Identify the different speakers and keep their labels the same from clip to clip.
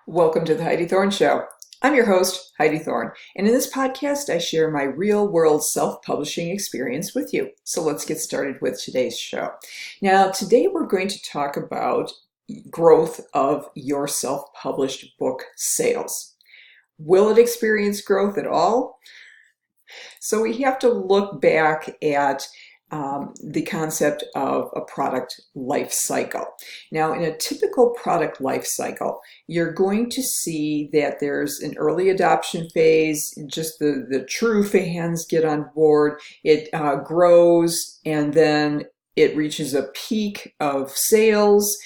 Speaker 1: Welcome to the Heidi Thorne Show. I'm your host, Heidi Thorne, and in this podcast, I share my real-world self-publishing experience with you. So let's get started with today's show. Now, today we're going to talk about growth of your self-published book sales. Will it experience growth at all? So we have to look back at the concept of a product life cycle. Now, in a typical product life cycle, you're going to see that there's an early adoption phase, just the true fans get on board, it grows, and then it reaches a peak of sales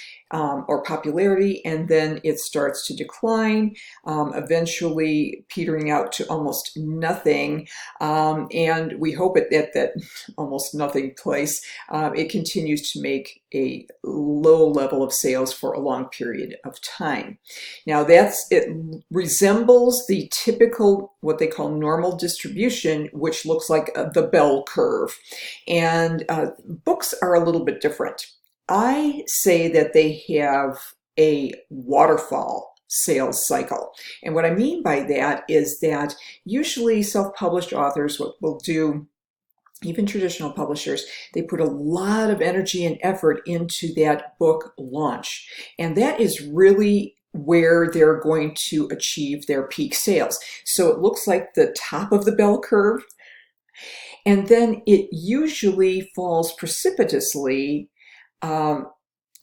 Speaker 1: or popularity, and then it starts to decline, eventually petering out to almost nothing. And we hope at that almost nothing place, it continues to make a low level of sales for a long period of time. Now it resembles the typical, what they call normal distribution, which looks like the bell curve. And books are a little bit different. I say that they have a waterfall sales cycle. And what I mean by that is that usually self-published authors, what will do, even traditional publishers, they put a lot of energy and effort into that book launch. And that is really where they're going to achieve their peak sales. So it looks like the top of the bell curve, and then it usually falls precipitously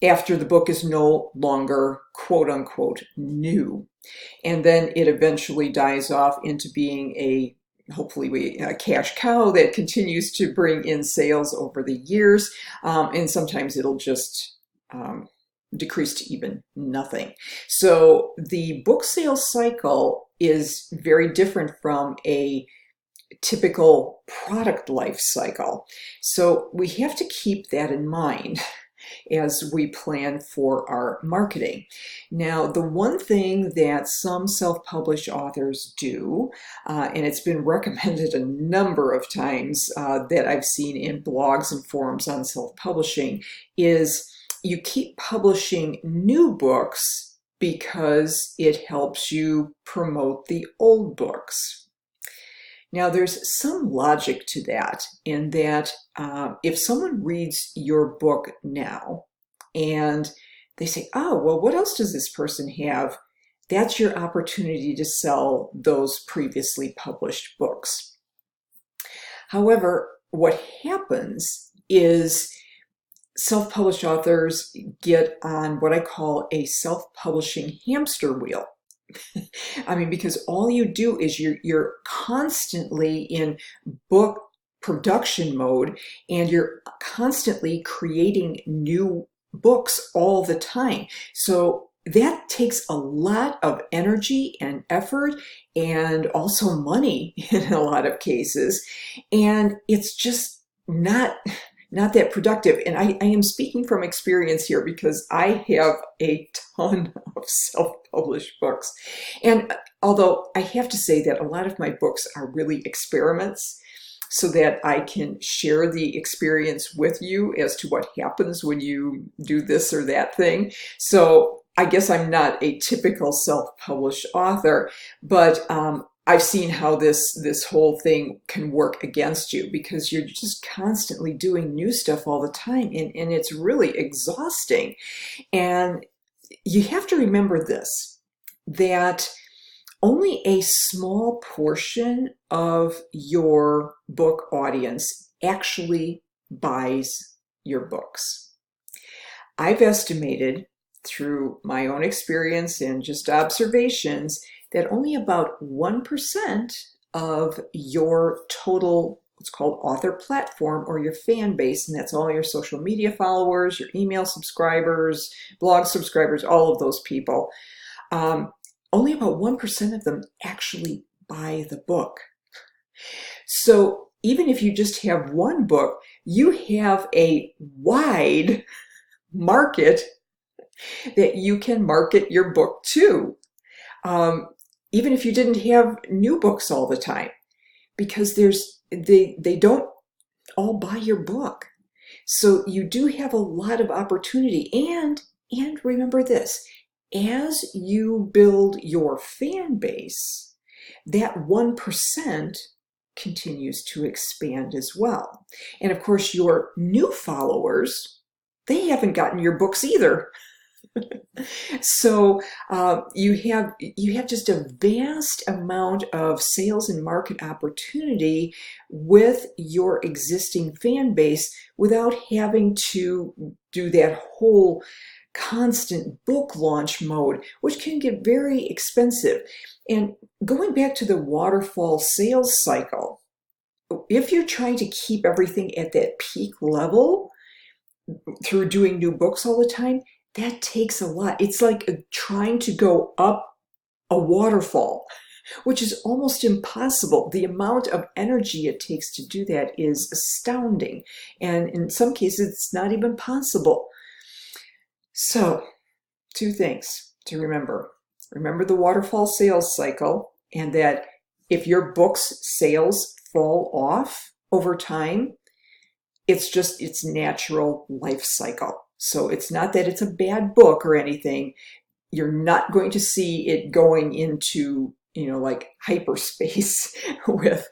Speaker 1: after the book is no longer quote unquote new. And then it eventually dies off into being hopefully a cash cow that continues to bring in sales over the years. And sometimes it'll just decrease to even nothing. So the book sales cycle is very different from a typical product life cycle. So we have to keep that in mind as we plan for our marketing. Now, the one thing that some self-published authors do, and it's been recommended a number of times that I've seen in blogs and forums on self-publishing, is you keep publishing new books because it helps you promote the old books. Now, there's some logic to that, in that if someone reads your book now and they say, oh, well, what else does this person have? That's your opportunity to sell those previously published books. However, what happens is self-published authors get on what I call a self-publishing hamster wheel. I mean, because all you do is you're constantly in book production mode, and you're constantly creating new books all the time. So that takes a lot of energy and effort, and also money in a lot of cases. And it's just not that productive. And I am speaking from experience here, because I have a ton of self-published books. And although I have to say that a lot of my books are really experiments, so that I can share the experience with you as to what happens when you do this or that thing. So I guess I'm not a typical self-published author, but I've seen how this whole thing can work against you, because you're just constantly doing new stuff all the time, and it's really exhausting. And you have to remember this, that only a small portion of your book audience actually buys your books. I've estimated, through my own experience and just observations, that only about 1% of your total, what's called author platform, or your fan base, and that's all your social media followers, your email subscribers, blog subscribers, all of those people, only about 1% of them actually buy the book. So even if you just have one book, you have a wide market that you can market your book to. Even if you didn't have new books all the time, because they don't all buy your book. So you do have a lot of opportunity. And remember this, as you build your fan base, that 1% continues to expand as well. And of course, your new followers, they haven't gotten your books either. So you have just a vast amount of sales and market opportunity with your existing fan base without having to do that whole constant book launch mode, which can get very expensive. And going back to the waterfall sales cycle, if you're trying to keep everything at that peak level through doing new books all the time, that takes a lot. It's like trying to go up a waterfall, which is almost impossible. The amount of energy it takes to do that is astounding. And in some cases, it's not even possible. So, two things to remember. Remember the waterfall sales cycle, and that if your book's sales fall off over time, it's just its natural life cycle. So it's not that it's a bad book or anything. You're not going to see it going into, like hyperspace with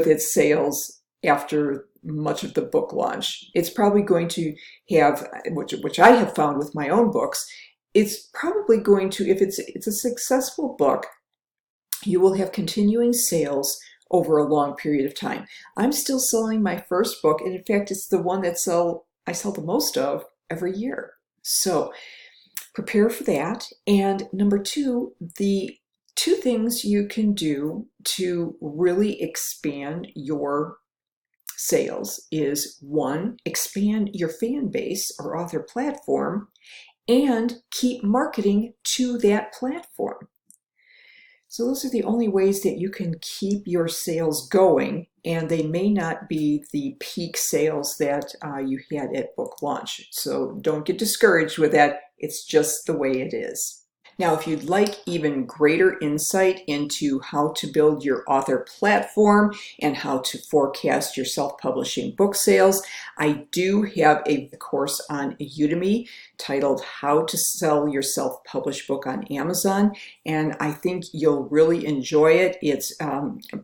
Speaker 1: its sales after much of the book launch. It's probably going to have, which I have found with my own books, it's probably going to, if it's a successful book, you will have continuing sales over a long period of time. I'm still selling my first book, and in fact, it's the one that I sell the most of every year. So prepare for that. And number two, the two things you can do to really expand your sales is, one, expand your fan base or author platform, and keep marketing to that platform. So those are the only ways that you can keep your sales going, and they may not be the peak sales that you had at book launch. So don't get discouraged with that. It's just the way it is. Now, if you'd like even greater insight into how to build your author platform and how to forecast your self-publishing book sales, I do have a course on Udemy titled How to Sell Your Self-Published Book on Amazon, and I think you'll really enjoy it. It's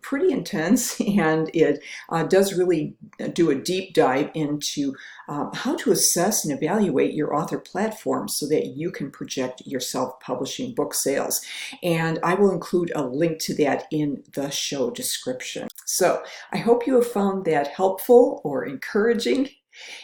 Speaker 1: pretty intense, and it does really do a deep dive into how to assess and evaluate your author platform so that you can project your self-publishing book sales. And I will include a link to that in the show description. So I hope you have found that helpful or encouraging.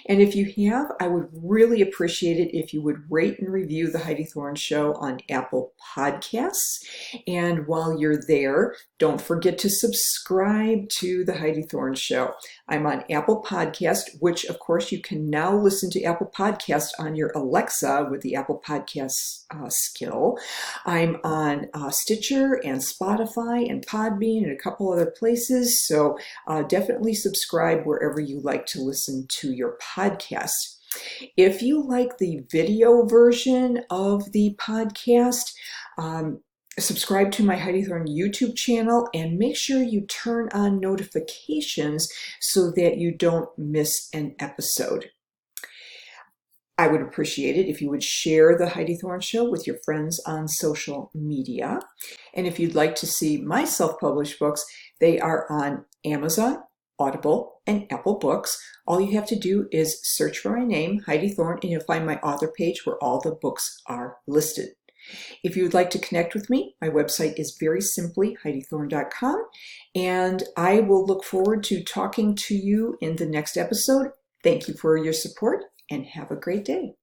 Speaker 1: And if you have, I would really appreciate it if you would rate and review The Heidi Thorne Show on Apple Podcasts. And while you're there, don't forget to subscribe to The Heidi Thorne Show. I'm on Apple Podcast, which of course you can now listen to Apple Podcast on your Alexa with the Apple Podcast skill. I'm on Stitcher and Spotify and Podbean and a couple other places. So definitely subscribe wherever you like to listen to your podcast. If you like the video version of the podcast, subscribe to my Heidi Thorne YouTube channel and make sure you turn on notifications so that you don't miss an episode. I would appreciate it if you would share The Heidi Thorne Show with your friends on social media. And if you'd like to see my self-published books, they are on Amazon, Audible, and Apple Books. All you have to do is search for my name, Heidi Thorne, and you'll find my author page where all the books are listed. If you would like to connect with me, my website is very simply HeidiThorne.com, and I will look forward to talking to you in the next episode. Thank you for your support, and have a great day.